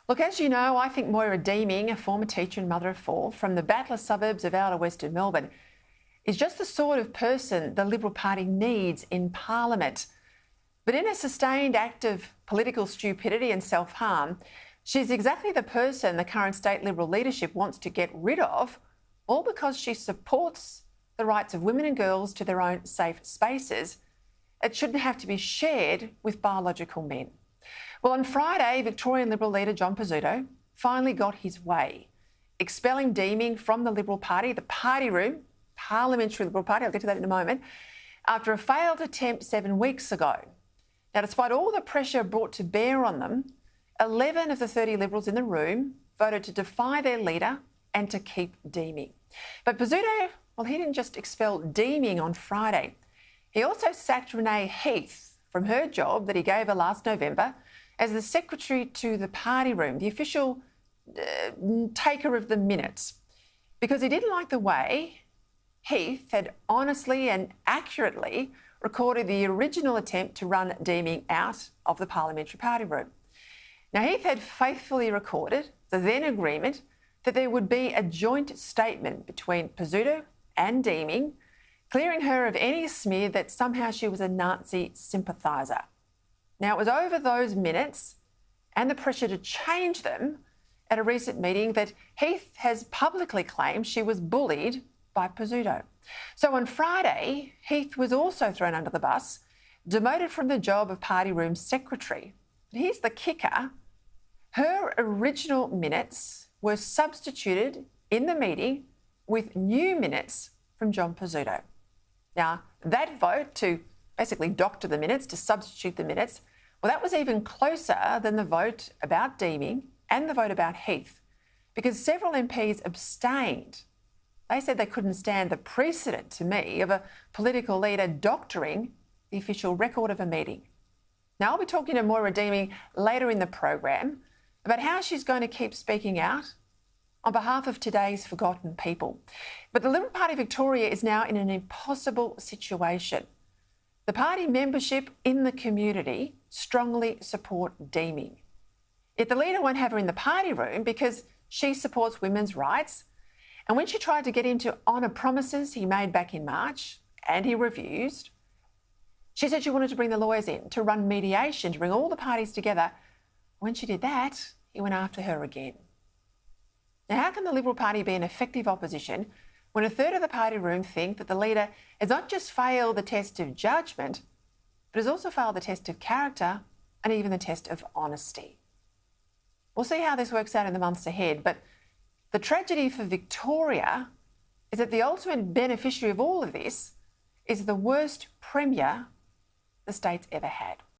Look, as you know, I think Moira Deeming, a former teacher and mother of four from the Battler suburbs of outer western Melbourne, is just the sort of person the Liberal Party needs in Parliament. But in a sustained act of political stupidity and self-harm, she's exactly the person the current state Liberal leadership wants to get rid of, all because she supports the rights of women and girls to their own safe spaces. It shouldn't have to be shared with biological men. Well, on Friday, Victorian Liberal leader John Pesutto finally got his way, expelling Deeming from the Liberal Party, the party room, Parliamentary Liberal Party, I'll get to that in a moment, after a failed attempt 7 weeks ago. Now, despite all the pressure brought to bear on them, 11 of the 30 Liberals in the room voted to defy their leader and to keep Deeming. But Pesutto, well, he didn't just expel Deeming on Friday. He also sacked Renee Heath from her job that he gave her last November as the secretary to the party room, the official taker of the minutes, because he didn't like the way Heath had honestly and accurately recorded the original attempt to run Deeming out of the parliamentary party room. Now, Heath had faithfully recorded the then agreement that there would be a joint statement between Pesutto and Deeming, clearing her of any smear that somehow she was a Nazi sympathiser. Now, it was over those minutes and the pressure to change them at a recent meeting that Heath has publicly claimed she was bullied by Pesutto. So on Friday, Heath was also thrown under the bus, demoted from the job of party room secretary. But here's the kicker. Her original minutes were substituted in the meeting with new minutes from John Pesutto. Now, that vote to basically doctor the minutes, to substitute the minutes, well, that was even closer than the vote about Deeming and the vote about Heath, because several MPs abstained. They said they couldn't stand the precedent, to me, of a political leader doctoring the official record of a meeting. Now, I'll be talking to Moira Deeming later in the program about how she's going to keep speaking out on behalf of today's forgotten people. But the Liberal Party Victoria is now in an impossible situation. The party membership in the community strongly support Deeming. Yet the leader won't have her in the party room because she supports women's rights. And when she tried to get him to honour promises he made back in March, and he refused, she said she wanted to bring the lawyers in to run mediation, to bring all the parties together. When she did that, he went after her again. Now, how can the Liberal Party be an effective opposition when a third of the party room think that the leader has not just failed the test of judgment, but has also failed the test of character and even the test of honesty? We'll see how this works out in the months ahead, but the tragedy for Victoria is that the ultimate beneficiary of all of this is the worst premier the state's ever had.